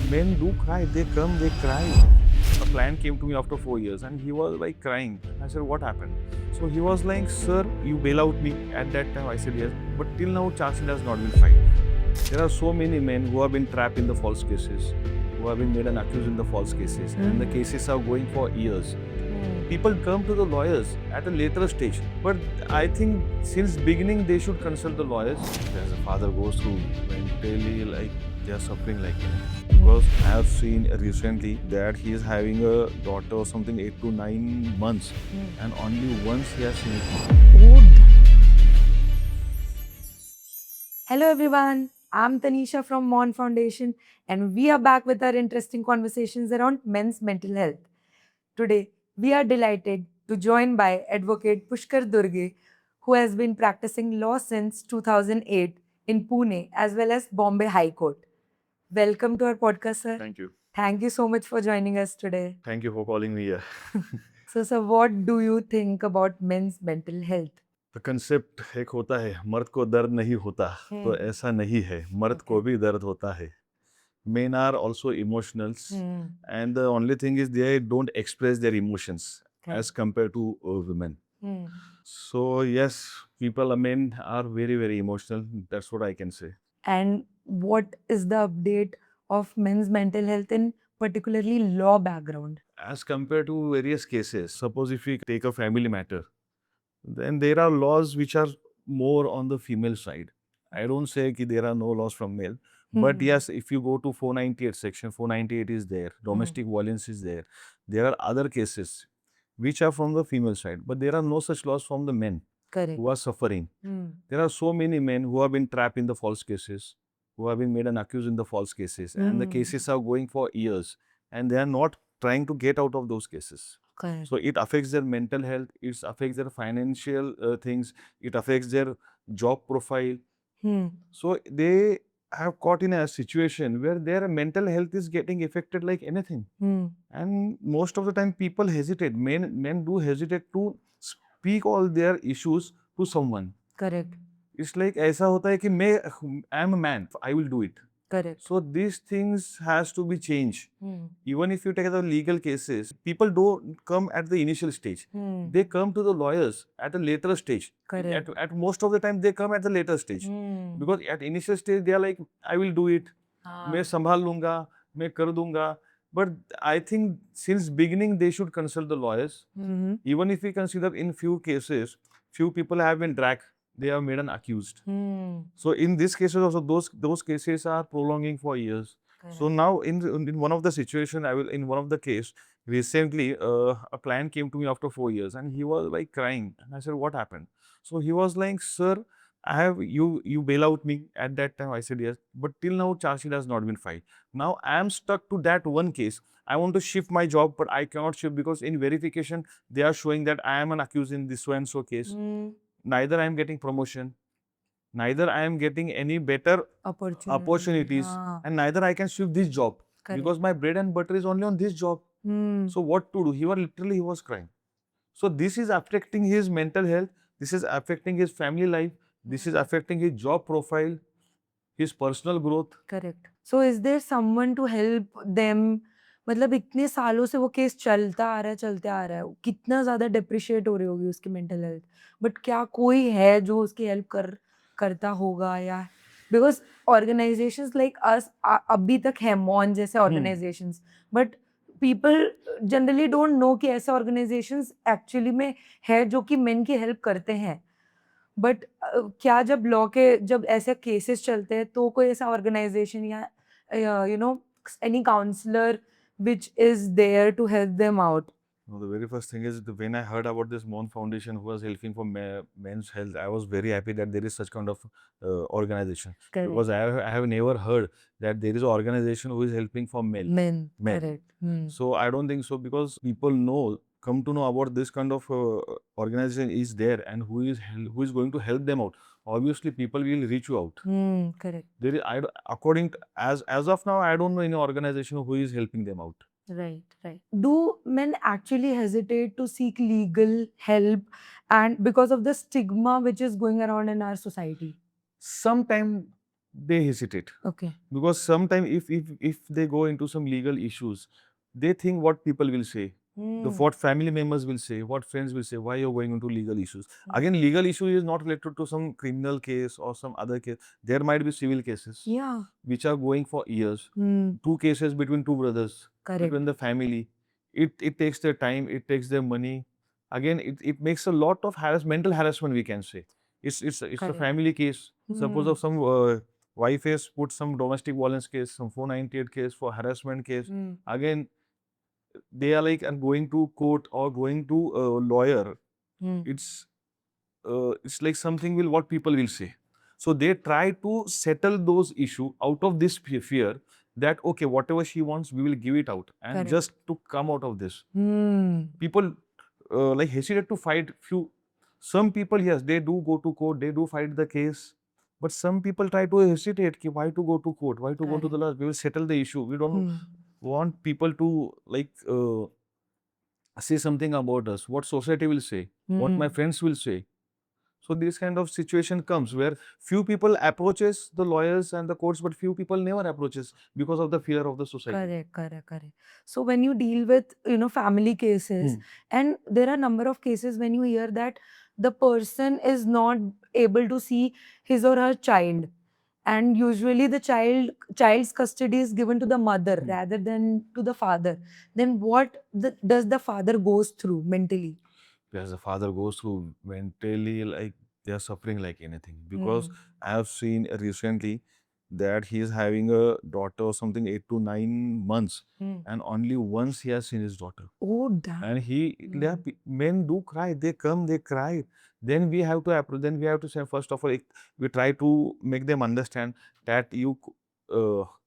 Men do cry. They come, they cry. A client came to me after 4 years and he was like crying. I said, what happened? So he was like, sir, you bail out me. At that time, I said, yes. But till now, charge sheet has not been filed. There are so many men who have been trapped in the false cases, who have been made an accused in the false cases, and the cases are going for years. People come to the lawyers at a later stage, but I think since beginning they should consult the lawyers. As a father goes through mentally, like they are suffering like that. Because I have seen recently that he is having a daughter or something 8 to 9 months, and only once he has seen it. Hello everyone, I'm Tanisha from Moun Foundation and we are back with our interesting conversations around men's mental health. Today, we are delighted to join by Advocate Pushkar Durge, who has been practicing law since 2008 in Pune as well as Bombay High Court. Welcome to our podcast, sir. Thank you. Thank you so much for joining us today. Thank you for calling me here. So, sir, what do you think about men's mental health? तो concept एक होता है, मर्द को दर्द नहीं होता, तो ऐसा नहीं है, मर्द को भी दर्द होता है. Men are also emotionals, and the only thing is they don't express their emotions as compared to women. So yes, men are very, very emotional. That's what I can say. And what is the update of men's mental health in particularly law background? As compared to various cases, suppose if we take a family matter, then there are laws which are more on the female side. I don't say that there are no laws from male, but yes, if you go to 498 section, 498 is there, domestic violence is there. There are other cases which are from the female side, but there are no such laws from the men. Correct. Who are suffering. There are so many men who have been trapped in the false cases, who have been made an accused in the false cases, and the cases are going for years, and they are not trying to get out of those cases. Correct. So it affects their mental health, it affects their financial things, it affects their job profile. So they have caught in a situation where their mental health is getting affected like anything. And most of the time people hesitate, men do hesitate to speak all their issues to someone. Correct. It's like ऐसा होता है कि I am a man, I will do it. Correct. So these things has to be changed. Even if you take the legal cases, people don't come at the initial stage. They come to the lawyers at a later stage. Correct. At most of the time, they come at the later stage. Because at initial stage, they are like, I will do it. मैं संभाल लूँगा, मैं कर दूँगा. But I think since beginning, they should consult the lawyers. Even if we consider in few cases, few people have been dragged. They have made an accused. So in these cases also, those cases are prolonging for years. Correct. So now in one of the situation, in one of the case recently, a client came to me after 4 years and he was like crying. And I said, what happened? So he was like, sir, I have you bail out me. At that time, I said yes, but till now, charge sheet has not been filed. Now I am stuck to that one case. I want to shift my job, but I cannot shift because in verification they are showing that I am an accused in this so and so case. Neither I am getting promotion, neither I am getting any better opportunities, and neither I can shift this job. Correct. Because my bread and butter is only on this job. So what to do? He was crying. So this is affecting his mental health. This is affecting his family life. This is affecting his job profile, his personal growth. Correct. So is there someone to help them? मतलब इतने सालों से वो case चलता आ रहा है, कितना ज़्यादा डिप्रिशिएट हो रही होगी उसकी मेंटल हेल्थ, बट क्या कोई है जो उसकी हेल्प करता होगा? या बिकॉज ऑर्गेनाइजेशंस लाइक अस अभी तक है मॉन जैसे organisations, but people generally don't know कि ऐसे ऑर्गेनाइजेशंस एक्चुअली में है जो कि मेन की हेल्प करते हैं. बट क्या जब ऐसे केसेस चलते हैं तो कोई ऐसा ऑर्गेनाइजेशन या you know any counsellor which is there to help them out? No, the very first thing is when I heard about this Moun Foundation who was helping for men's health, I was very happy that there is such kind of organization. Correct. Because I have never heard that there is an organization who is helping for men. Correct. So I don't think so, because people come to know about this kind of organization is there and who is going to help them out. Obviously, people will reach you out. Correct. There is, according to, as of now, I don't know any organization who is helping them out. Right. Do men actually hesitate to seek legal help, and because of the stigma which is going around in our society? Sometimes they hesitate. Okay. Because sometimes if they go into some legal issues, they think what people will say, what family members will say, what friends will say, why you're going into legal issues. Again, legal issue is not related to some criminal case or some other case. There might be civil cases, Yeah. which are going for years. Hmm. Two cases between two brothers, Correct. between the family. It takes their time, it takes their money. Again, it makes a lot of mental harassment, we can say. It's a Correct. family case. Suppose Hmm. of some wife has put some domestic violence case, some 498 case for harassment case. Hmm. Again, they are like and going to court or going to a lawyer. Hmm. It's like something will what people will say. So they try to settle those issues out of this fear that okay, whatever she wants, we will give it out, and Correct. just to come out of this. Hmm. People like hesitate to fight. Some people, yes, they do go to court, they do fight the case, but some people try to hesitate. Ki, why to go to court? Why to go to the law? We will settle the issue. We don't want people to like say something about us. What society will say? What my friends will say? So this kind of situation comes where few people approaches the lawyers and the courts, but few people never approaches because of the fear of the society. Correct. So when you deal with, family cases, and there are number of cases when you hear that the person is not able to see his or her child, and usually the child's custody is given to the mother rather than to the father. Then what does the father goes through mentally? As the father goes through mentally, like they are suffering like anything. Because I have seen recently that he is having a daughter or something 8 to 9 months, and only once he has seen his daughter. Oh, damn. And men do cry. They come, they cry. Then we have to then we have to say, first of all, we try to make them understand that you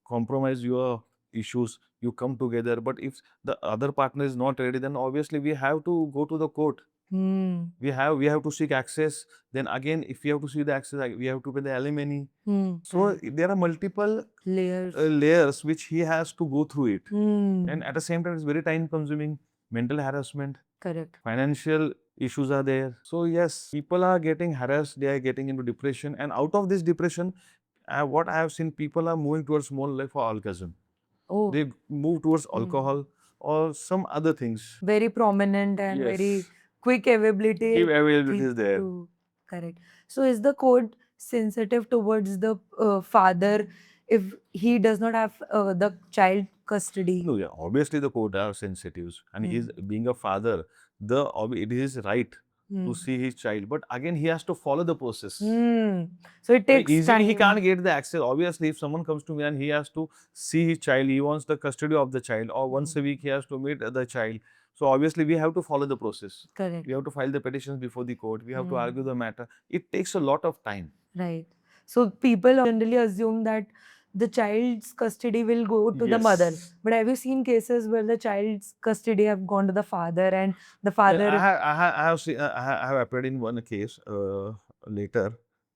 compromise your issues, you come together. But if the other partner is not ready, then obviously we have to go to the court. We have to seek access. Then again, if we have to see the access, we have to pay the alimony. So there are multiple layers which he has to go through it. And at the same time, it's very time consuming. Mental harassment. Correct. Financial issues are there. So yes, people are getting harassed, they are getting into depression. And out of this depression, what I have seen, people are moving towards more like for alcoholism. Oh. They move towards alcohol or some other things. Very prominent and very quick availability. Quick availability is there. Correct. So is the court sensitive towards the father if he does not have the child custody? No, yeah, obviously the court are sensitive, and he is being a father. It is his right to see his child, but again he has to follow the process. So it takes Easily time. he can't get the access. Obviously, if someone comes to me and he has to see his child, he wants the custody of the child, or once a week he has to meet the child. So obviously we have to follow the process. Correct. We have to file the petitions before the court. We have to argue the matter. It takes a lot of time. Right. So people generally assume that the child's custody will go to the mother. But have you seen cases where the child's custody have gone to the father and the father? I have appeared in one case later.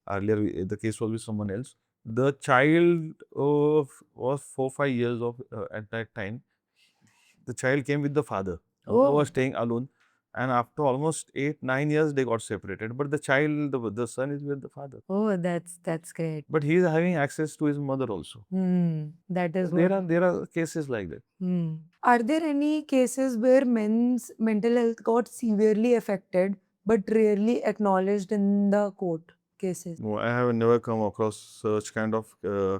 Earlier, the case was with someone else. The child was 4 5 years of at that time. The child came with the father. Mother was staying alone, and after almost 8 9 years, they got separated. But the child, the son, is with the father. Oh, that's great. But he is having access to his mother also. That is There are cases like that. Are there any cases where men's mental health got severely affected but rarely acknowledged in the court cases? No, I have never come across such kind of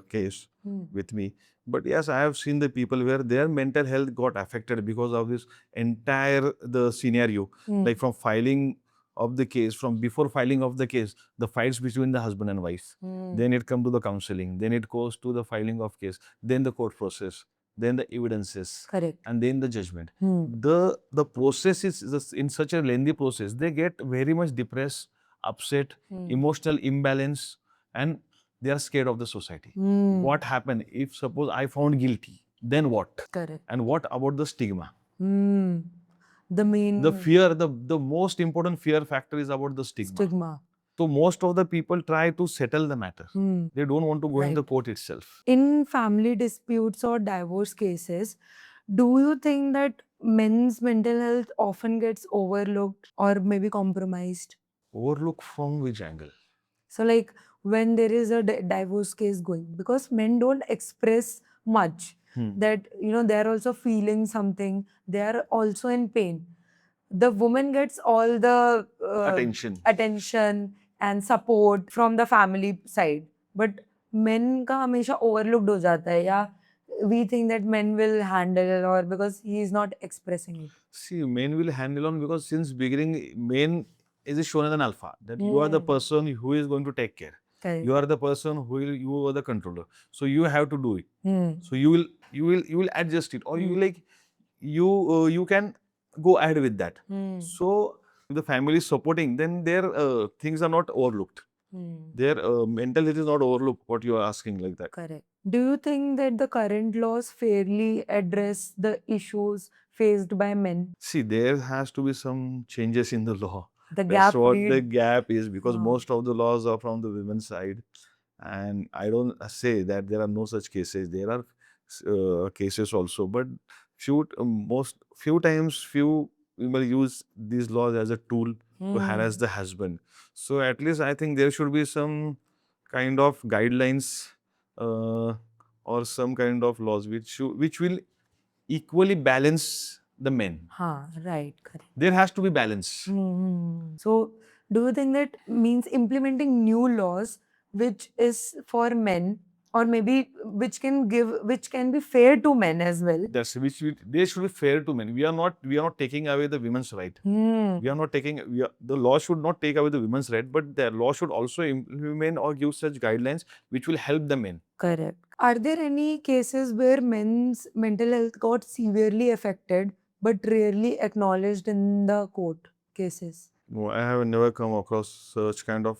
case with me. But yes, I have seen the people where their mental health got affected because of this entire the scenario. Like from filing of the case, from before filing of the case, the fights between the husband and wife. Then it come to the counseling. Then it goes to the filing of case. Then the court process. Then the evidences. Correct. And then the judgment. The process is in such a lengthy process. They get very much depressed, upset, emotional imbalance, and they are scared of the society. What happened if suppose I found guilty? Then what? Correct. And what about the stigma? The fear, the most important fear factor is about the stigma. So most of the people try to settle the matter. They don't want to go in the court itself. In family disputes or divorce cases, do you think that men's mental health often gets overlooked or maybe compromised? Overlook from which angle? So like when there is a divorce case going, because men don't express much that they're also feeling something, they are also in pain. The woman gets all the attention and support from the family side, but men का हमेशा overlooked हो जाता है, या we think that men will handle, or because he is not expressing it. See, men will handle on because since beginning, men is shown as an alpha, that you are the person who is going to take care. Correct. You are the person who will, you are the controller. So you have to do it. So you will adjust it, or you can go ahead with that. So if the family is supporting, then their things are not overlooked. Their mental health is not overlooked, what you are asking like that. Correct. Do you think that the current laws fairly address the issues faced by men? See, there has to be some changes in the law. The That's gap what need- the gap is, because Wow. most of the laws are from the women's side. And I don't say that there are no such cases. There are cases also, but few times few people use these laws as a tool to harass the husband. So at least I think there should be some kind of guidelines or some kind of laws which will equally balance the men. Right, correct. There has to be balance. So, do you think that means implementing new laws which is for men, or maybe which can be fair to men as well? That's they should be fair to men. We are not taking away the women's right. We are not taking. The law should not take away the women's right, but the law should also implement or give such guidelines which will help the men. Correct. Are there any cases where men's mental health got severely affected but rarely acknowledged in the court cases? No, I have never come across such kind of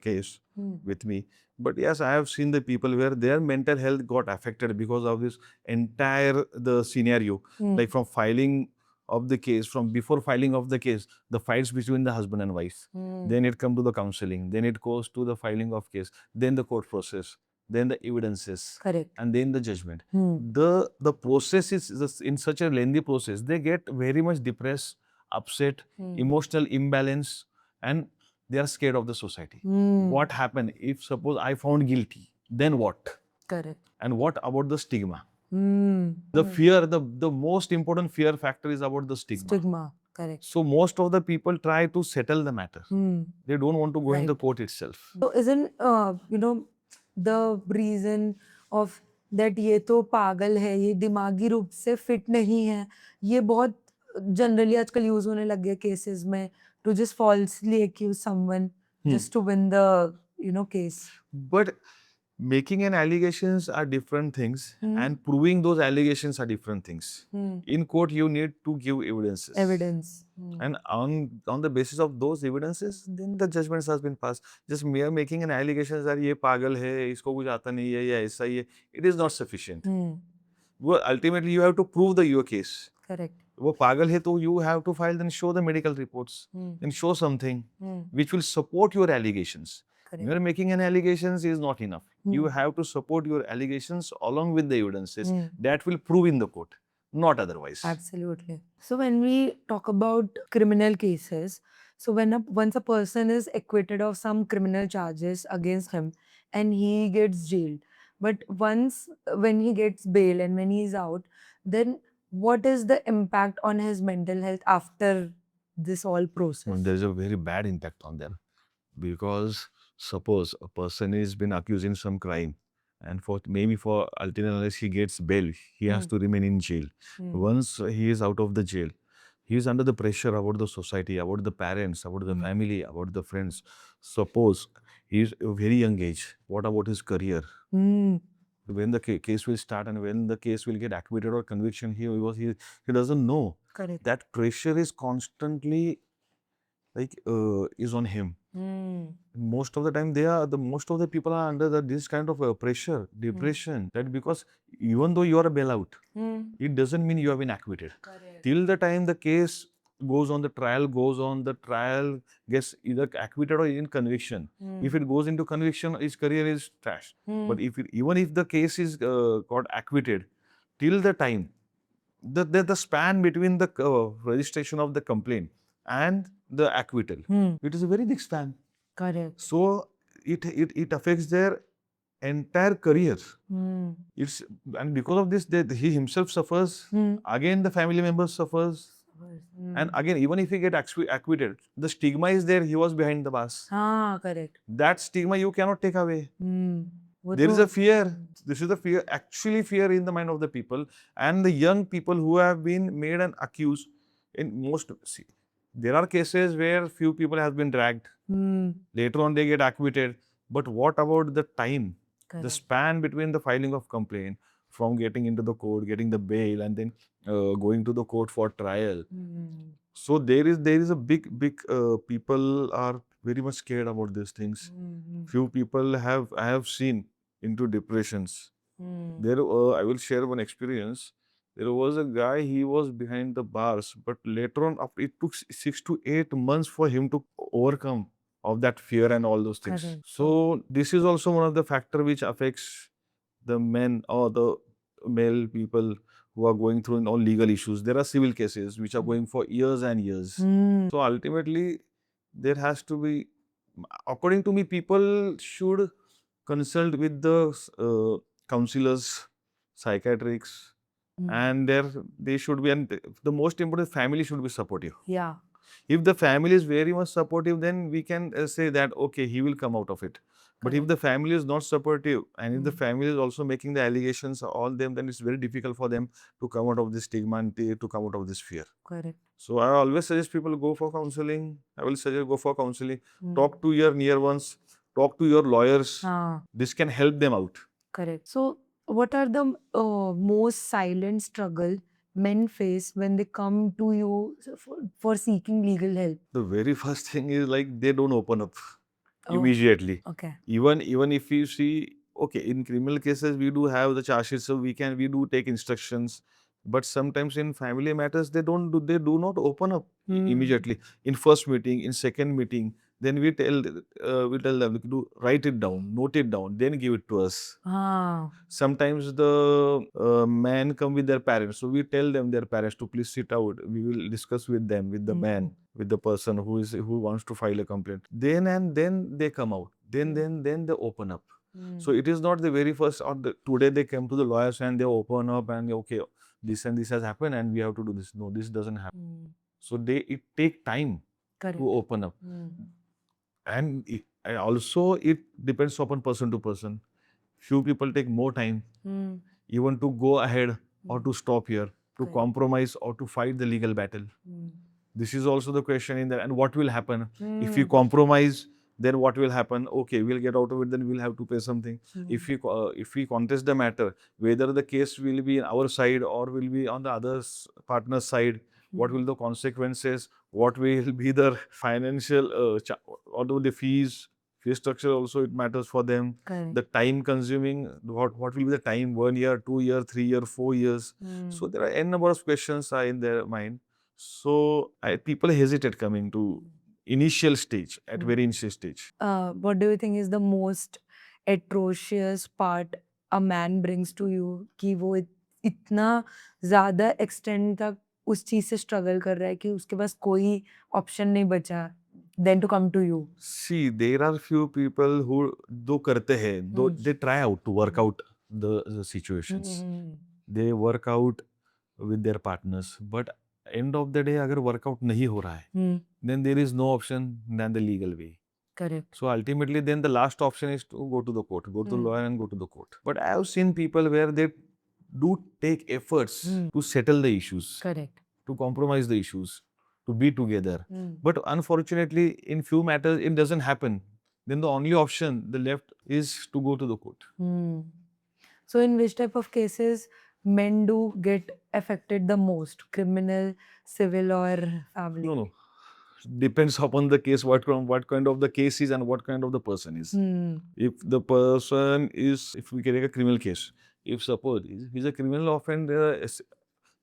case with me. But yes, I have seen the people where their mental health got affected because of this entire the scenario. Like from filing of the case, from before filing of the case, the fights between the husband and wife. Then it come to the counseling. Then it goes to the filing of case. Then the court process. Then the evidences. Correct. And then the judgment. The process is in such a lengthy process. They get very much depressed, upset, emotional imbalance, and they are scared of the society. What happened if suppose I found guilty? Then what? Correct. And what about the stigma? The fear, the most important fear factor is about the stigma. Stigma, correct. So most of the people try to settle the matter. They don't want to go in the court itself. So isn't the reason of that ये तो पागल है, ये दिमागी रूप से fit नहीं है, ये बहुत generally आजकल use होने लग गया cases में, to just falsely accuse someone just to win the case. But making an allegations are different things, and proving those allegations are different things. In court, you need to give evidences. Evidence. And on the basis of those evidences, then the judgments has been passed. Just mere making an allegation that ये पागल है, इसको कुछ आता नहीं है, या ऐसा ही है, it is not sufficient. Well, ultimately, you have to prove your case. Correct. वो पागल है तो you have to file, then show the medical reports, then show something which will support your allegations. Correct. You are making an allegations is not enough. You have to support your allegations along with the evidences that will prove in the court, not otherwise. Absolutely. So when we talk about criminal cases, so once a person is acquitted of some criminal charges against him and he gets jailed, but when he gets bail and when he is out, then what is the impact on his mental health after this whole process? There is a very bad impact on them, because suppose a person is been accused in some crime, and maybe for unless he gets bail, he has to remain in jail. Once he is out of the jail, he is under the pressure about the society, about the parents, about the family, about the friends. Suppose he is a very young age, what about his career? When the case will start and when the case will get acquitted or conviction, he doesn't know. Correct. That pressure is constantly is on him. Most of the time, most of the people are under this kind of pressure, depression. That because even though you are a bailout, it doesn't mean you have been acquitted. Correct. Till the time the case goes on, the trial gets either acquitted or in conviction. If it goes into conviction, his career is trash. But even if the case is got acquitted, till the time, the span between the registration of the complaint and the acquittal, it is a very big span. Correct. So it affects their entire career. Hmm. It's and because of this, he himself suffers. Hmm. Again, the family members suffers. And again, even if he get acquitted, the stigma is there. He was behind the bars. हाँ, correct. That stigma you cannot take away. वो There is तो a fear. This is the fear, actually fear in the mind of the people and the young people who have been made and accused. In most, see, there are cases where few people have been dragged. Later on, they get acquitted. But what about the time, the correct. span between the filing of complaint, from getting into the court, getting the bail, and then going to the court for trial? So there is a big people are very much scared about these things. Few people I have seen into depressions. There, I will share one experience. There was a guy, he was behind the bars, but later on, after it took 6 to 8 months for him to overcome of that fear and all those things. Correct. So this is also one of the factor which affects the men or the male people who are going through in all legal issues. There are civil cases which are going for years and years. So ultimately, there has to be, according to me, people should consult with the counselors, psychiatrists, and they should be, and the most important, family should be supportive. Yeah. If the family is very much supportive, then we can say that okay, he will come out of it. But if the family is not supportive, and if the family is also making the allegations, all them, then it's very difficult for them to come out of this stigma and to come out of this fear. Correct. So I always suggest people go for counseling. I will suggest go for counseling. Talk to your near ones. Talk to your lawyers. This can help them out. Correct. So, what are the most silent struggle men face when they come to you for seeking legal help? The very first thing is like they don't open up Oh, immediately. okay. Even if you see, okay, in criminal cases we do have the charge sheet, so we do take instructions. But sometimes in family matters, they do not open up immediately. In first meeting, in second meeting, then we tell them to write it down, note it down, then give it to us. Sometimes the men come with their parents, so we tell them, their parents, to please sit out. We will discuss with them, with the man, with the person who wants to file a complaint. Then they come out. Then they open up. So it is not the very first or today they come to the lawyers and they open up and okay, this and this has happened and we have to do this. No, this doesn't happen. So it take time to open up. And also it depends upon person to person. Few people take more time even to go ahead or to stop here, to compromise or to fight the legal battle. This is also the question in there. And what will happen if we compromise? Then what will happen? Okay, we'll get out of it. Then we'll have to pay something. If we contest the matter, whether the case will be on our side or will be on the other partner's side, what will the consequences? What will be the financial? What will the fees? Fee structure also it matters for them. The time consuming. What will be the time? 1 year, 2 year, 3 year, 4 years. So there are n number of questions are in their mind. So people hesitate coming to initial stage, at very initial stage. What do you think is the most atrocious part a man brings to you कि वो इतना ज़्यादा extent तक उस चीज़ से struggle कर रहा है कि उसके पास कोई option नहीं बचा then to come to you? See, there are few people who do करते हैं, though they try out to work out the situations. They work out with their partners, but end of the day अगर workout नहीं हो रहा है, then there is no option than the legal way. Correct. So ultimately, then the last option is to go to the court, go to the lawyer and go to the court. But I have seen people where they do take efforts to settle the issues, Correct. to compromise the issues, to be together. But unfortunately, in few matters, it doesn't happen. Then the only option the left is to go to the court. So in which type of cases men do get affected the most? Criminal, civil or family? No. Depends upon the case, what kind of the case is and what kind of the person is. If the person is, if we take a criminal case, if suppose he's a criminal offender,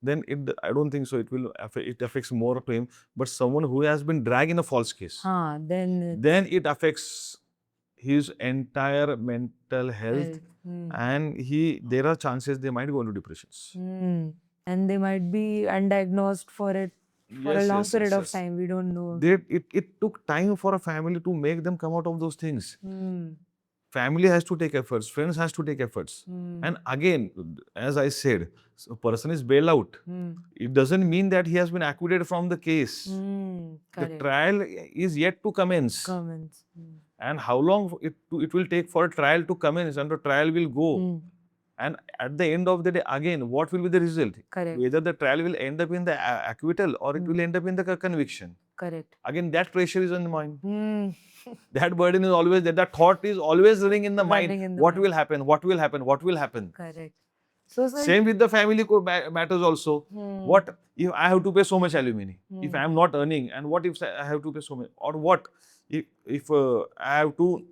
then I don't think so. It affects more to him. But someone who has been dragged in a false case, then it affects his entire mental health, and there are chances they might go into depressions. And they might be undiagnosed for it For a Yes, long yes, period yes, of yes. time, we don't know. It took time for a family to make them come out of those things. Hmm. Family has to take efforts, friends has to take efforts. Hmm. And again, as I said, a person is bailed out. Hmm. It doesn't mean that he has been acquitted from the case. Hmm. The Correct. trial is yet to commence. Comments. Hmm. And how long it will take for a trial to commence and the trial will go. Hmm. And at the end of the day, again, what will be the result? Correct. Whether the trial will end up in the acquittal or it will end up in the conviction. Correct. Again, that pressure is on the mind. Hmm. That burden is always there. That thought is always running in the mind. Running in the What mind. will happen? What will happen? What will happen? Correct. So, sir, Same with the family matters also. What if I have to pay so much alimony? If I am not earning, and what if I have to pay so much? Or what if I have to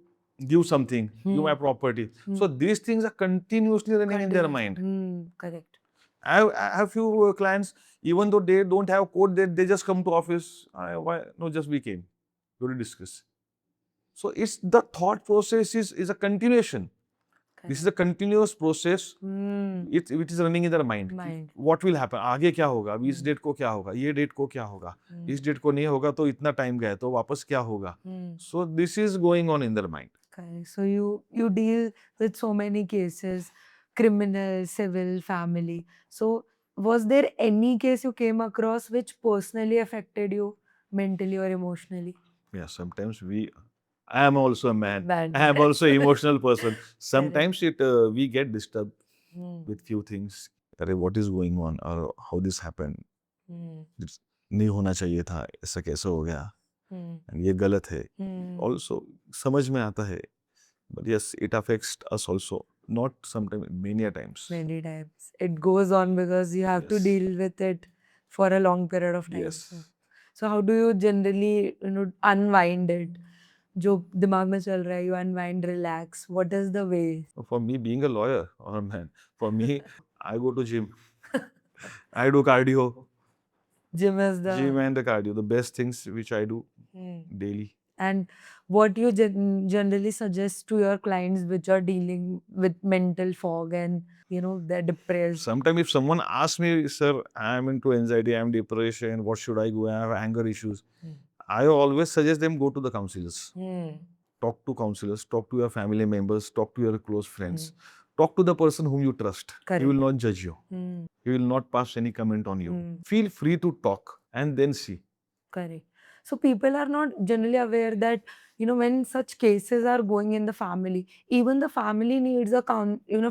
give something, give my property? So these things are continuously running in their mind. Correct. I have few clients, even though they don't have court, they just come to office. Why? No, just we came to discuss. So it's the thought process is a continuation. This is a continuous process. It is running in their mind. Mind. What will happen? आगे क्या होगा? अभी इस date को क्या होगा? ये date को क्या होगा? इस डेट को नहीं होगा तो इतना टाइम गया तो वापस क्या होगा? So this is going on in their mind. Okay. So you deal with so many cases, criminal, civil, family. So was there any case you came across which personally affected you mentally or emotionally? Yeah, sometimes I am also a man. Man. I am also an emotional person. Sometimes we get disturbed with few things. अरे what is going on or how this happened? नहीं होना चाहिए था, ऐसा कैसे हो गया? And ये गलत है. Also समझ में आता है. But yes, it affects us also. Not sometimes, many a times. Many times. It goes on because you have to Yes. deal with it for a long period of time. Yes. So how do you generally, unwind it? जो दिमाग में चल रहा है, you unwind, relax. What is the way? For me, being a lawyer or a man, for me, I go to gym. I do cardio. Gym is the... Gym and the cardio, the best things which I do daily. And what you generally suggest to your clients which are dealing with mental fog and, they're depressed? Sometimes if someone asks me, sir, I am into anxiety, I am depression, what should I go? I have anger issues. I always suggest them go to the counselors. Talk to counselors, talk to your family members, talk to your close friends. Talk to the person whom you trust. Correct. He will not judge you. He will not pass any comment on you. Feel free to talk and then see. Correct. So people are not generally aware that, when such cases are going in the family, even the family needs a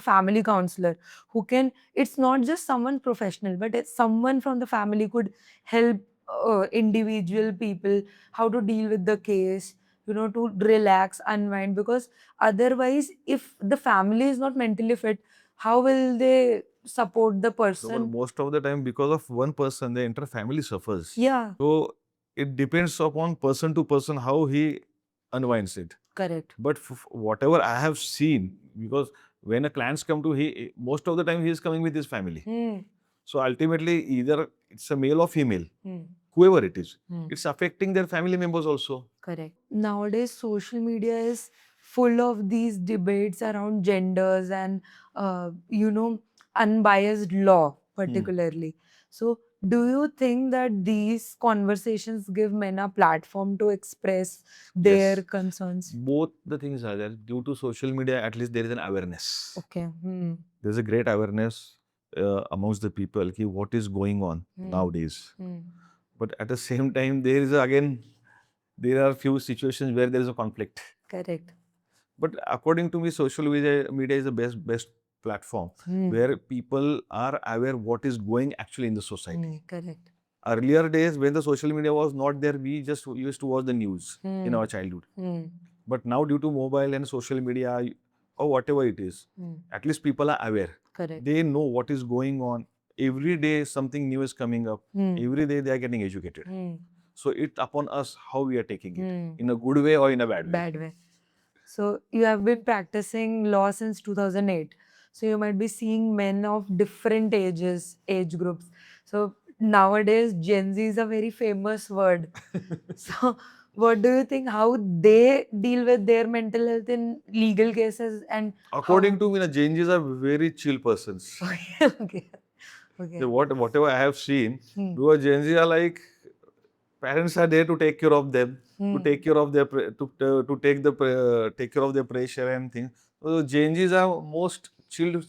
family counselor who can, it's not just someone professional, but it's someone from the family could help individual people how to deal with the case, to relax, unwind, because otherwise, if the family is not mentally fit, how will they support the person? So, most of the time, because of one person, the entire family suffers. Yeah. So it depends upon person to person how he unwinds it. Correct. But whatever I have seen, because when a clients come to most of the time he is coming with his family. So ultimately, either it's a male or female, whoever it is, it's affecting their family members also. Correct. Nowadays, social media is full of these debates around genders and, unbiased law, particularly. So, do you think that these conversations give men a platform to express their Yes. concerns? Both the things are there. Due to social media, at least there is an awareness. Okay. There's a great awareness amongst the people ki what is going on nowadays. But at the same time, there are few situations where there is a conflict. Correct. But according to me, social media is the best platform where people are aware what is going actually in the society. Correct. Earlier days, when the social media was not there, we just used to watch the news in our childhood. But now, due to mobile and social media or whatever it is, at least people are aware. Correct. They know what is going on. Every day, something new is coming up. Every day, they are getting educated. So it's upon us how we are taking it, in a good way or in a bad way. Bad way. So you have been practicing law since 2008. So you might be seeing men of different age groups. So nowadays, Gen Z is a very famous word. So what do you think, how they deal with their mental health in legal cases? And according to me, the Gen Zs are very chill persons. Okay. So whatever I have seen, because Gen Z are like, parents are there to take care of them, to take care of their to take the take care of their pressure and things. So Gen Zs are most chilled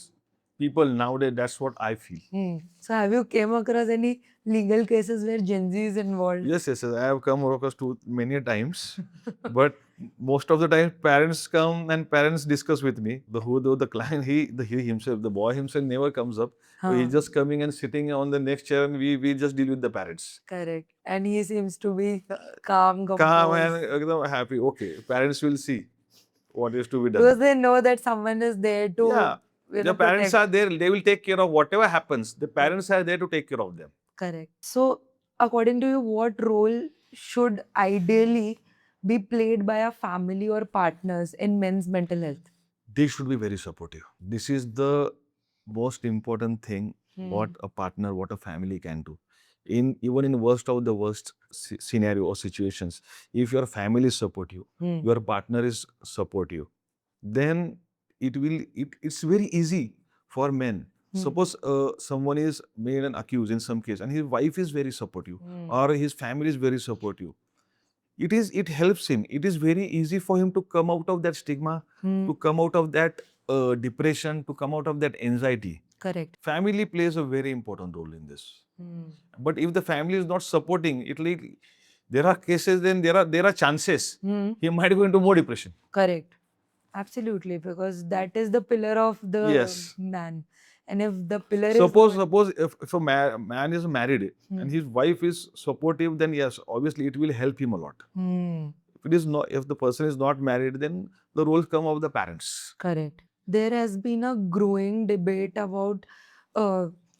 people nowadays. That's what I feel. So have you came across any legal cases where Gen Z is involved? Yes, yes, yes. I have come across to many times, but most of the time parents come and parents discuss with me. The client he himself, the boy himself never comes up. So he's just coming and sitting on the next chair, and we just deal with the parents. Correct. And he seems to be calm, Calm and composed. happy. Okay, parents will see what is to be done. Because they know that someone is there to, Yeah, the parents protect. are there. They will take care of whatever happens. The parents are there to take care of them. Correct. So, according to you, what role should ideally be played by a family or partners in men's mental health? They should be very supportive. This is the most important thing what a partner, what a family can do. Even in worst of the worst scenario or situations, if your family is supportive, your partner is supportive, then it's very easy for men. Suppose someone is made and accused in some case, and his wife is very supportive, or his family is very supportive. It helps him. It is very easy for him to come out of that stigma, to come out of that depression, to come out of that anxiety. Correct. Family plays a very important role in this. But if the family is not supporting, there are cases, then there are chances he might go into more depression. Correct. Absolutely, because that is the pillar of the Yes. man. And if the pillar Suppose is if a man is married and his wife is supportive, then yes, obviously it will help him a lot. If the person is not married, then the roles come of the parents. correct. There has been a growing debate about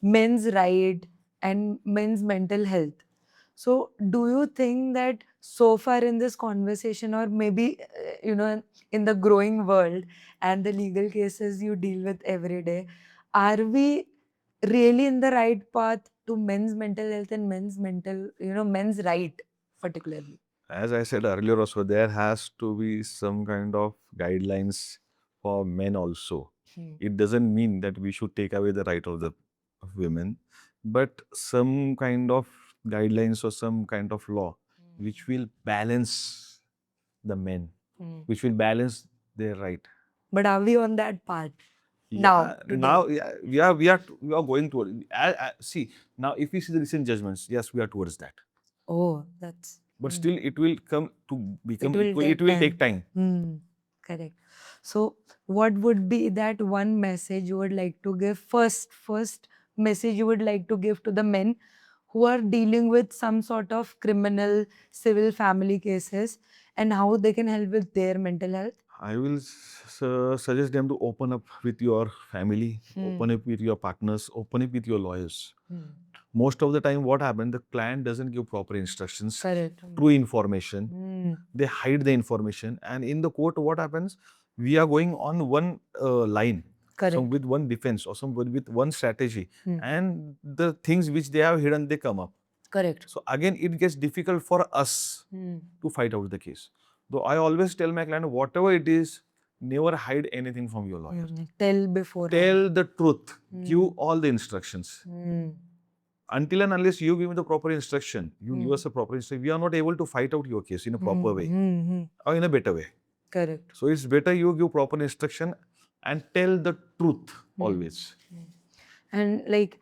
men's right and men's mental health. So, do you think that so far in this conversation, or maybe, in the growing world and the legal cases you deal with every day, are we really in the right path to men's mental health and men's right particularly? As I said earlier also, there has to be some kind of guidelines for men also. It doesn't mean that we should take away the right of the of women, but some kind of guidelines or some kind of law which will balance the men, which will balance their right. But are we on that path now? Now, yeah, we are going toward. See, now if we see the recent judgments, yes, we are towards that. Oh, that's. But still, it will come to become will equal. take It will take time. Correct. So, what would be that one message you would like to give? First message you would like to give to the men who are dealing with some sort of criminal, civil, family cases, and how they can help with their mental health? I will suggest them to open up with your family, open up with your partners, open up with your lawyers. Most of the time, what happens, the client doesn't give proper instructions, Correct. true information. They hide the information. And in the court, what happens, we are going on one line. Correct. Some with one defense or some with one strategy. And the things which they have hidden, they come up. Correct. So again, it gets difficult for us to fight out the case. Though I always tell my client, whatever it is, never hide anything from your lawyer. Tell before. Tell the truth. Give all the instructions. Until and unless you give me the proper instruction, you give us a proper instruction, we are not able to fight out your case in a proper way or in a better way. Correct. So it's better you give proper instruction and tell the truth always. And like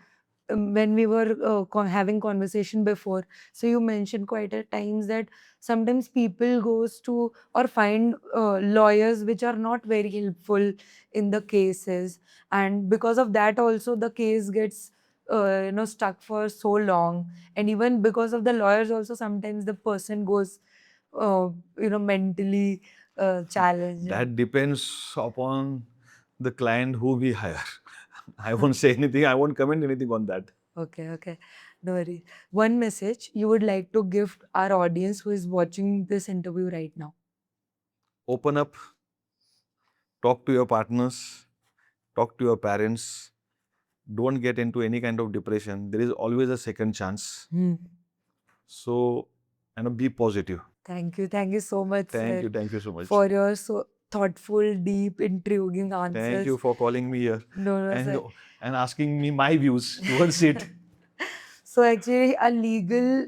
when we were having conversation before, so you mentioned quite a times that sometimes people goes to or find lawyers which are not very helpful in the cases, and because of that also the case gets stuck for so long, and even because of the lawyers also sometimes the person goes mentally challenged. That depends upon the client who we hire. I won't say anything. I won't comment anything on that. Okay. No worries. One message you would like to give our audience who is watching this interview right now. Open up. Talk to your partners. Talk to your parents. Don't get into any kind of depression. There is always a second chance. So, be positive. Thank you so much. Thank sir, you so much. For your so thoughtful, deep, intriguing answers. Thank you for calling me here No, and asking me my views towards it. So actually, a legal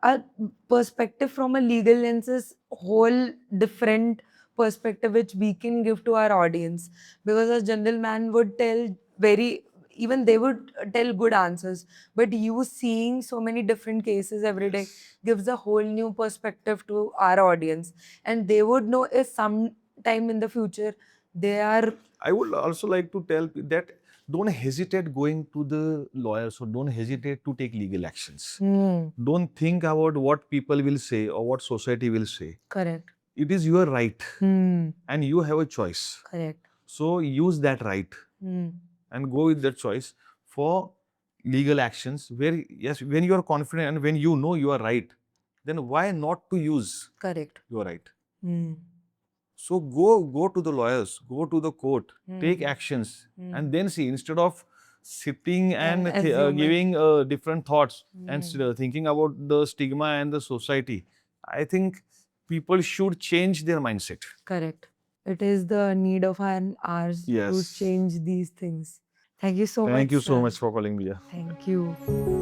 a perspective from a legal lens is whole different perspective which we can give to our audience, because a general man would tell even they would tell good answers, but you seeing so many different cases every day gives a whole new perspective to our audience, and they would know if sometime in the future they are. I would also like to tell that don't hesitate going to the lawyers, or don't hesitate to take legal actions. Don't think about what people will say or what society will say. Correct. It is your right and you have a choice. Correct. So use that right and go with that choice for legal actions where, yes, when you are confident and when you know you are right, then why not to use Correct. your right? So go to the lawyers, go to the court, take actions, and then see, instead of sitting and assuming. giving different thoughts and thinking about the stigma and the society. I think people should change their mindset. Correct. It is the need of an hours to Yes. change these things. Thank you so much. Thank you so sir. much for calling me. Thank you.